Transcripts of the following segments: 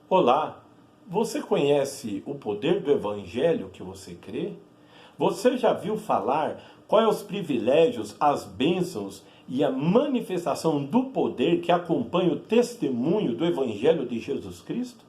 Olá, você conhece o poder do Evangelho que você crê? Você já viu falar quais os privilégios, as bênçãos e a manifestação do poder que acompanha o testemunho do Evangelho de Jesus Cristo?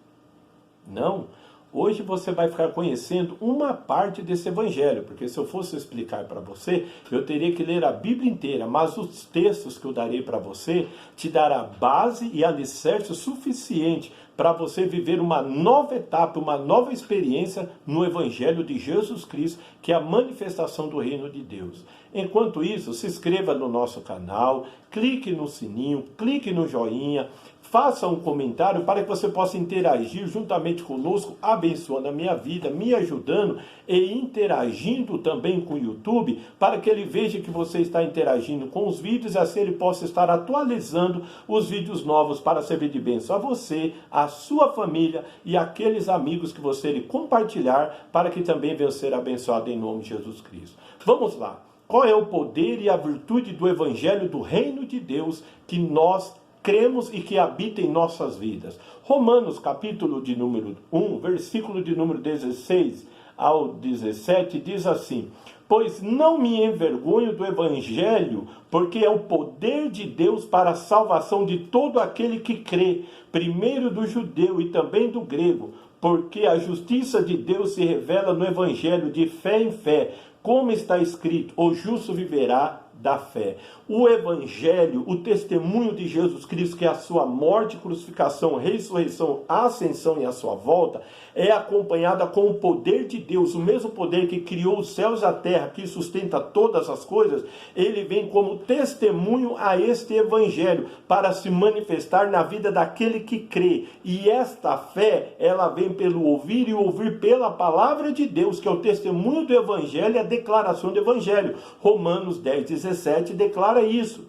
Não. Hoje você vai ficar conhecendo uma parte desse evangelho, porque se eu fosse explicar para você, eu teria que ler a Bíblia inteira, mas os textos que eu darei para você te dará base e alicerce suficiente para você viver uma nova etapa, uma nova experiência no evangelho de Jesus Cristo, que é a manifestação do reino de Deus. Enquanto isso, se inscreva no nosso canal, clique no sininho, clique no joinha, faça um comentário para que você possa interagir juntamente conosco, abençoando a minha vida, me ajudando e interagindo também com o YouTube, para que ele veja que você está interagindo com os vídeos e assim ele possa estar atualizando os vídeos novos para servir de bênção a você, a sua família e aqueles amigos que você lhe compartilhar, para que também venham ser abençoados em nome de Jesus Cristo. Vamos lá. Qual é o poder e a virtude do Evangelho do Reino de Deus que nós cremos e que habita em nossas vidas? Romanos, capítulo de número 1, versículo de número 16 ao 17, diz assim: pois não me envergonho do Evangelho, porque é o poder de Deus para a salvação de todo aquele que crê, primeiro do judeu e também do grego, porque a justiça de Deus se revela no Evangelho de fé em fé, como está escrito, o justo viverá da fé. O Evangelho, o testemunho de Jesus Cristo, que é a sua morte, crucificação, ressurreição, ascensão e a sua volta, é acompanhada com o poder de Deus, o mesmo poder que criou os céus e a terra, que sustenta todas as coisas. Ele vem como testemunho a este Evangelho, para se manifestar na vida daquele que crê. E esta fé, ela vem pelo ouvir e ouvir pela palavra de Deus, que é o testemunho do Evangelho e a declaração do Evangelho. Romanos 10:17 declara isso.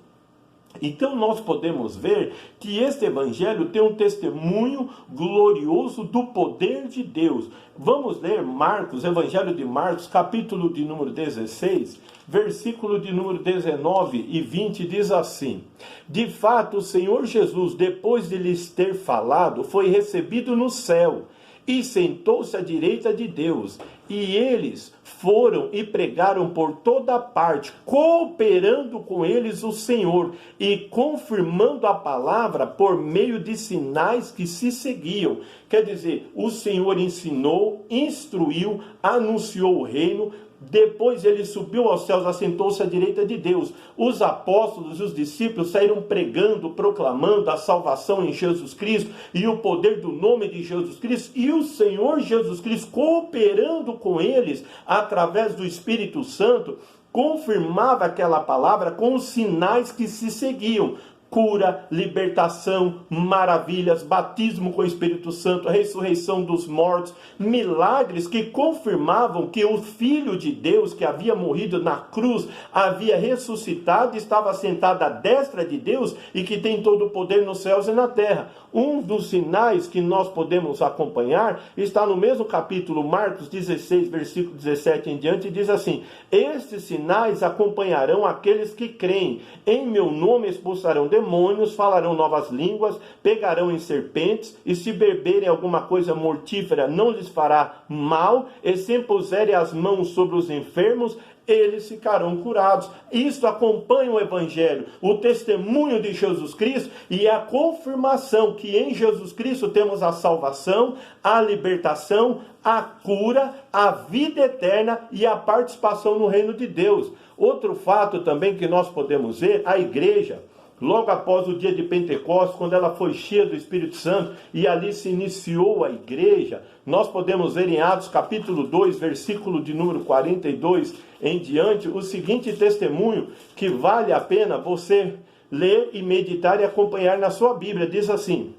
Então nós podemos ver que este evangelho tem um testemunho glorioso do poder de Deus. Vamos ler Marcos, Evangelho de Marcos, capítulo de número 16, versículo de número 19 e 20, diz assim: de fato, o Senhor Jesus, depois de lhes ter falado, foi recebido no céu e sentou-se à direita de Deus. E eles foram e pregaram por toda parte, cooperando com eles o Senhor e confirmando a palavra por meio de sinais que se seguiam. Quer dizer, o Senhor ensinou, instruiu, anunciou o reino. Depois ele subiu aos céus, assentou-se à direita de Deus. Os apóstolos e os discípulos saíram pregando, proclamando a salvação em Jesus Cristo e o poder do nome de Jesus Cristo. E o Senhor Jesus Cristo, cooperando com eles através do Espírito Santo, confirmava aquela palavra com os sinais que se seguiam: cura, libertação, maravilhas, batismo com o Espírito Santo, ressurreição dos mortos, milagres que confirmavam que o Filho de Deus, que havia morrido na cruz, havia ressuscitado, estava sentado à destra de Deus e que tem todo o poder nos céus e na terra. Um dos sinais que nós podemos acompanhar está no mesmo capítulo, Marcos 16, versículo 17 em diante, diz assim: estes sinais acompanharão aqueles que creem. Em meu nome expulsarão demônios, falarão novas línguas, pegarão em serpentes, e se beberem alguma coisa mortífera não lhes fará mal, e se impuserem as mãos sobre os enfermos, eles ficarão curados. Isto acompanha o Evangelho, o testemunho de Jesus Cristo, e a confirmação que em Jesus Cristo temos a salvação, a libertação, a cura, a vida eterna e a participação no reino de Deus. Outro fato também que nós podemos ver, a igreja, logo após o dia de Pentecostes, quando ela foi cheia do Espírito Santo e ali se iniciou a igreja, nós podemos ver em Atos capítulo 2, versículo de número 42 em diante, o seguinte testemunho que vale a pena você ler e meditar e acompanhar na sua Bíblia. Diz assim,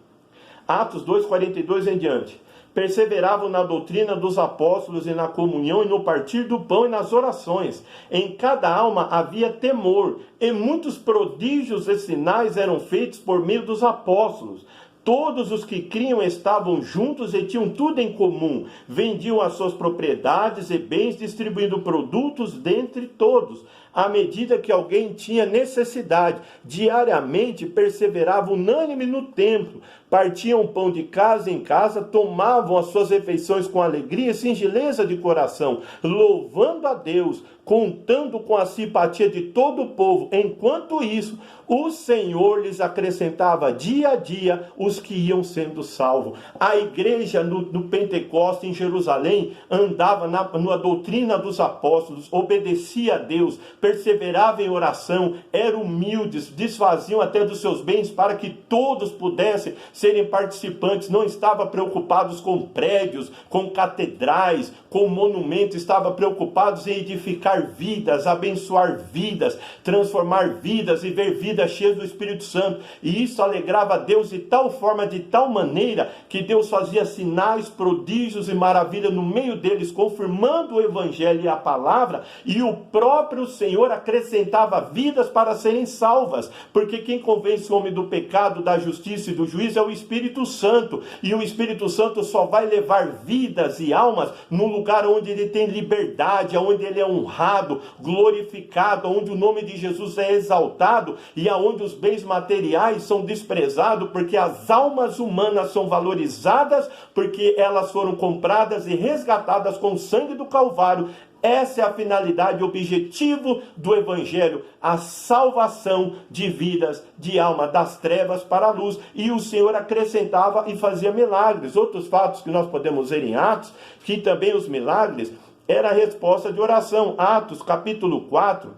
Atos 2, 42 em diante: perseveravam na doutrina dos apóstolos e na comunhão e no partir do pão e nas orações. Em cada alma havia temor, e muitos prodígios e sinais eram feitos por meio dos apóstolos. Todos os que criam estavam juntos e tinham tudo em comum. Vendiam as suas propriedades e bens, distribuindo produtos dentre todos. à medida que alguém tinha necessidade. Diariamente perseveravam unânime no templo, partiam pão de casa em casa, tomavam as suas refeições com alegria e singeleza de coração, louvando a Deus, contando com a simpatia de todo o povo. Enquanto isso, o Senhor lhes acrescentava dia a dia os que iam sendo salvos. A igreja no Pentecostes em Jerusalém andava na doutrina dos apóstolos, obedecia a Deus, perseverava em oração, eram humildes, desfaziam até dos seus bens para que todos pudessem serem participantes, não estavam preocupados com prédios, com catedrais, com monumentos, estavam preocupados em edificar vidas, abençoar vidas, transformar vidas e ver vidas cheias do Espírito Santo. E isso alegrava a Deus de tal forma, de tal maneira, que Deus fazia sinais, prodígios e maravilhas no meio deles, confirmando o Evangelho e a palavra, e o próprio Senhor acrescentava vidas para serem salvas, porque quem convence o homem do pecado, da justiça e do juízo é o Espírito Santo, e o Espírito Santo só vai levar vidas e almas no lugar onde ele tem liberdade, onde ele é honrado, glorificado, onde o nome de Jesus é exaltado e aonde os bens materiais são desprezados, porque as almas humanas são valorizadas, porque elas foram compradas e resgatadas com o sangue do Calvário. Essa é a finalidade, o objetivo do Evangelho, a salvação de vidas, de alma, das trevas para a luz. E o Senhor acrescentava e fazia milagres. Outros fatos que nós podemos ver em Atos, que também os milagres era a resposta de oração. Atos capítulo 4,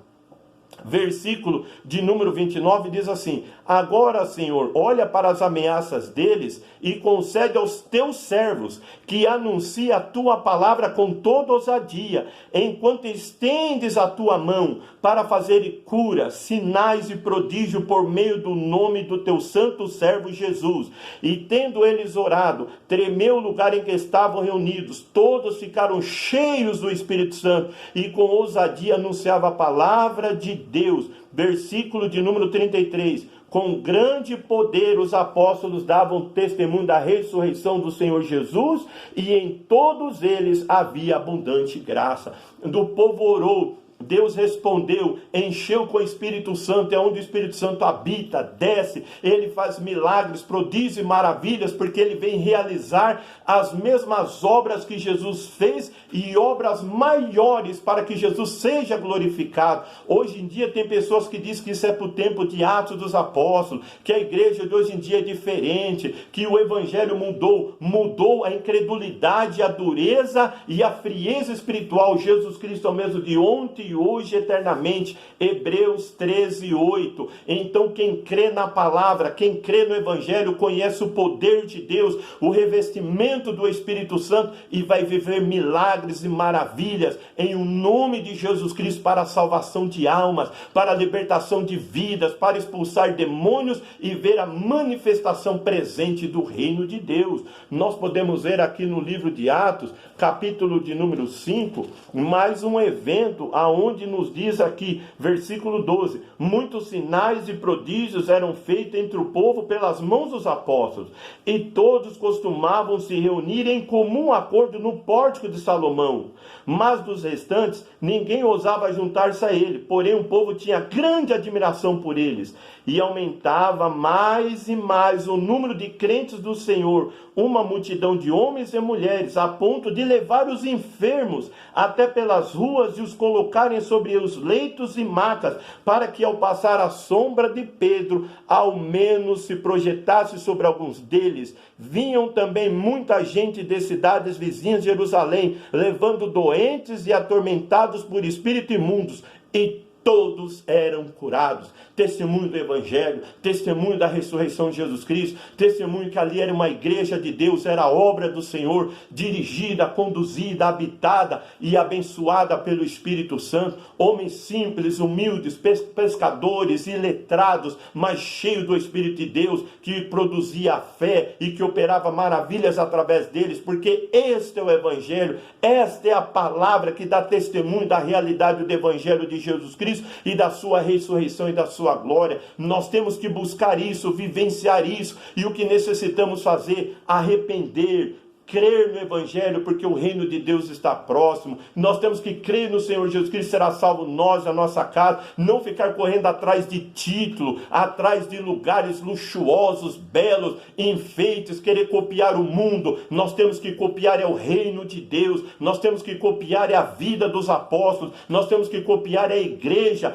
versículo de número 29, diz assim: agora, Senhor, olha para as ameaças deles e concede aos teus servos que anunciem a tua palavra com toda ousadia, enquanto estendes a tua mão para fazer curas, sinais e prodígio por meio do nome do teu santo servo Jesus. E tendo eles orado, tremeu o lugar em que estavam reunidos, todos ficaram cheios do Espírito Santo e com ousadia anunciava a palavra de Deus. Versículo de número 33. Com grande poder os apóstolos davam testemunho da ressurreição do Senhor Jesus, e em todos eles havia abundante graça. O povo orou, Deus respondeu, encheu com o Espírito Santo, é onde o Espírito Santo habita, desce, ele faz milagres, prodígios e maravilhas, porque ele vem realizar as mesmas obras que Jesus fez e obras maiores para que Jesus seja glorificado. Hoje em dia tem pessoas que dizem que isso é para o tempo de Atos dos Apóstolos, que a igreja de hoje em dia é diferente, que o Evangelho mudou a incredulidade, a dureza e a frieza espiritual. Jesus Cristo é o mesmo de ontem e hoje eternamente. Hebreus 13:8. Então quem crê na palavra, quem crê no Evangelho, conhece o poder de Deus, o revestimento do Espírito Santo, e vai viver milagres e maravilhas em o nome de Jesus Cristo, para a salvação de almas, para a libertação de vidas, para expulsar demônios e ver a manifestação presente do reino de Deus. Nós podemos ver aqui no livro de Atos, capítulo de número 5, mais um evento aonde nos diz aqui, versículo 12, muitos sinais e prodígios eram feitos entre o povo pelas mãos dos apóstolos, e todos costumavam se reunir em comum acordo no pórtico de Salomão. Mas dos restantes, ninguém ousava juntar-se a ele, porém o povo tinha grande admiração por eles, e aumentava mais e mais o número de crentes do Senhor, uma multidão de homens e mulheres, a ponto de levar os enfermos até pelas ruas e os colocarem sobre os leitos e macas, para que ao passar a sombra de Pedro, ao menos se projetasse sobre alguns deles. Vinham também muita gente de cidades vizinhas de Jerusalém, levando doentes e atormentados por espíritos imundos, e todos eram curados. Testemunho do Evangelho, testemunho da ressurreição de Jesus Cristo, testemunho que ali era uma igreja de Deus, era a obra do Senhor, dirigida, conduzida, habitada e abençoada pelo Espírito Santo. Homens simples, humildes, pescadores, iletrados, mas cheios do Espírito de Deus, que produzia a fé e que operava maravilhas através deles, porque este é o Evangelho, esta é a palavra que dá testemunho da realidade do Evangelho de Jesus Cristo e da sua ressurreição e da sua glória. Nós temos que buscar isso, vivenciar isso, e o que necessitamos fazer? Arrepender, crer no Evangelho, porque o reino de Deus está próximo. Nós temos que crer no Senhor Jesus Cristo, será salvo nós, a nossa casa. Não ficar correndo atrás de título, atrás de lugares luxuosos, belos, enfeites, querer copiar o mundo. Nós temos que copiar o reino de Deus. Nós temos que copiar a vida dos apóstolos. Nós temos que copiar a igreja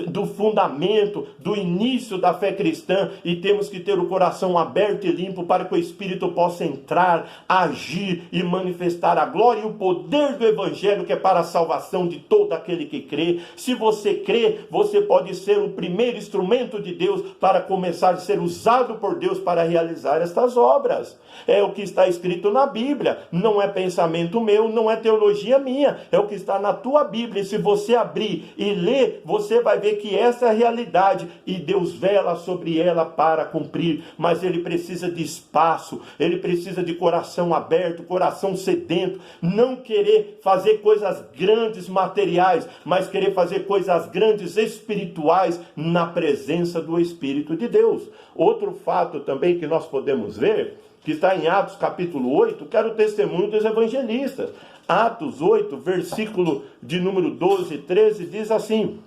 do fundamento, do início da fé cristã. E temos que ter o coração aberto e limpo para que o Espírito possa entrar, agir e manifestar a glória e o poder do Evangelho, que é para a salvação de todo aquele que crê. Se você crê, você pode ser o primeiro instrumento de Deus para começar a ser usado por Deus para realizar estas obras. É o que está escrito na Bíblia. Não é pensamento meu, não é teologia minha. É o que está na tua Bíblia. E se você abrir e ler, você vai ver que essa é a realidade. E Deus vela sobre ela para cumprir. Mas Ele precisa de espaço. Ele precisa de coração aberto, coração sedento. Não querer fazer coisas grandes materiais, mas querer fazer coisas grandes espirituais na presença do Espírito de Deus. Outro fato também que nós podemos ver, que está em Atos capítulo 8, que era o testemunho dos evangelistas. Atos 8, versículo de número 12 e 13, diz assim: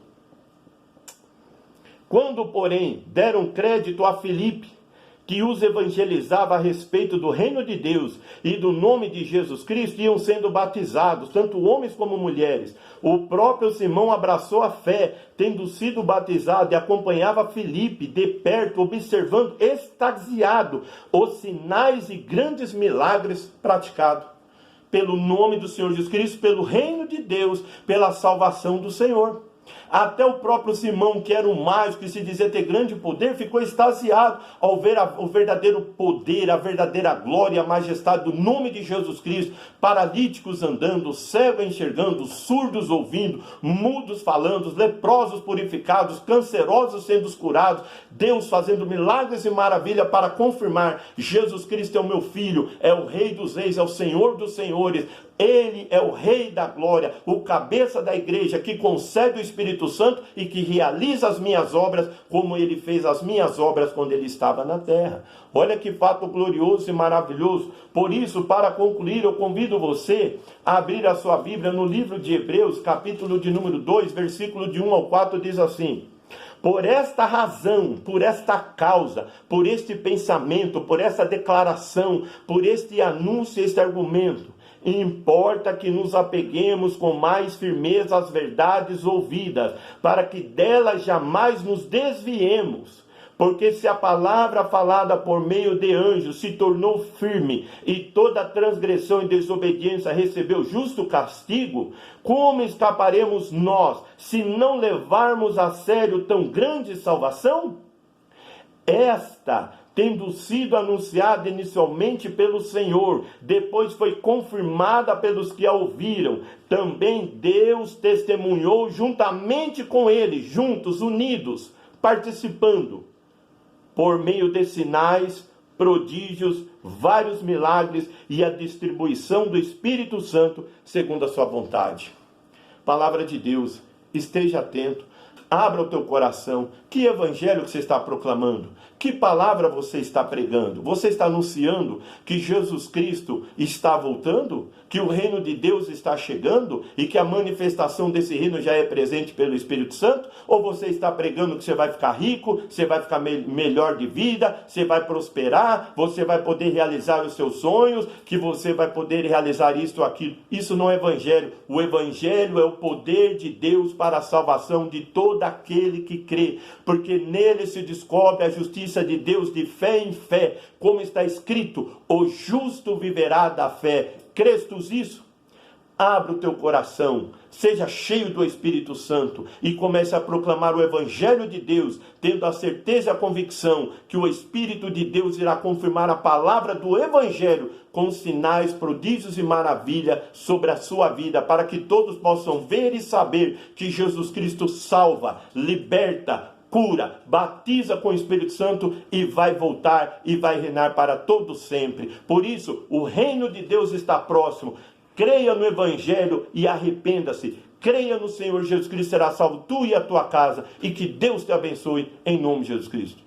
quando, porém, deram crédito a Filipe, que os evangelizava a respeito do reino de Deus e do nome de Jesus Cristo, iam sendo batizados, tanto homens como mulheres. O próprio Simão abraçou a fé, tendo sido batizado, e acompanhava Filipe de perto, observando extasiado os sinais e grandes milagres praticados pelo nome do Senhor Jesus Cristo, pelo reino de Deus, pela salvação do Senhor. Até o próprio Simão, que era um mágico e se dizia ter grande poder, ficou extasiado ao ver o verdadeiro poder, a verdadeira glória e a majestade do nome de Jesus Cristo. Paralíticos andando, cegos enxergando, surdos ouvindo, mudos falando, leprosos purificados, cancerosos sendo curados. Deus fazendo milagres e maravilha para confirmar: Jesus Cristo é o meu Filho, é o Rei dos Reis, é o Senhor dos Senhores. Ele é o Rei da glória, o cabeça da igreja, que concede o Espírito Santo e que realiza as minhas obras, como ele fez as minhas obras quando ele estava na terra. Olha que fato glorioso e maravilhoso. Por isso, para concluir, eu convido você a abrir a sua Bíblia no livro de Hebreus, capítulo de número 2, versículo de 1 ao 4, diz assim: por esta razão, por esta causa, por este pensamento, por esta declaração, por este anúncio, este argumento, importa que nos apeguemos com mais firmeza às verdades ouvidas, para que delas jamais nos desviemos. Porque se a palavra falada por meio de anjos se tornou firme, e toda transgressão e desobediência recebeu justo castigo, como escaparemos nós, se não levarmos a sério tão grande salvação? Esta, tendo sido anunciada inicialmente pelo Senhor, depois foi confirmada pelos que a ouviram. Também Deus testemunhou juntamente com ele, juntos, unidos, participando, por meio de sinais, prodígios, vários milagres e a distribuição do Espírito Santo segundo a sua vontade. Palavra de Deus, esteja atento, abra o teu coração. Que evangelho que você está proclamando? Que palavra você está pregando? Você está anunciando que Jesus Cristo está voltando? Que o reino de Deus está chegando? E que a manifestação desse reino já é presente pelo Espírito Santo? Ou você está pregando que você vai ficar rico, você vai ficar melhor de vida, você vai prosperar, você vai poder realizar os seus sonhos, que você vai poder realizar isto ou aquilo? Isso não é evangelho. O evangelho é o poder de Deus para a salvação de todo aquele que crê, porque nele se descobre a justiça de Deus de fé em fé, como está escrito: o justo viverá da fé. Crês tu isso? Abra o teu coração, seja cheio do Espírito Santo e comece a proclamar o Evangelho de Deus, tendo a certeza e a convicção que o Espírito de Deus irá confirmar a palavra do Evangelho com sinais, prodígios e maravilha sobre a sua vida, para que todos possam ver e saber que Jesus Cristo salva, liberta, cura, batiza com o Espírito Santo e vai voltar e vai reinar para todo sempre. Por isso, o reino de Deus está próximo. Creia no Evangelho e arrependa-se. Creia no Senhor Jesus Cristo, será salvo tu e a tua casa. E que Deus te abençoe em nome de Jesus Cristo.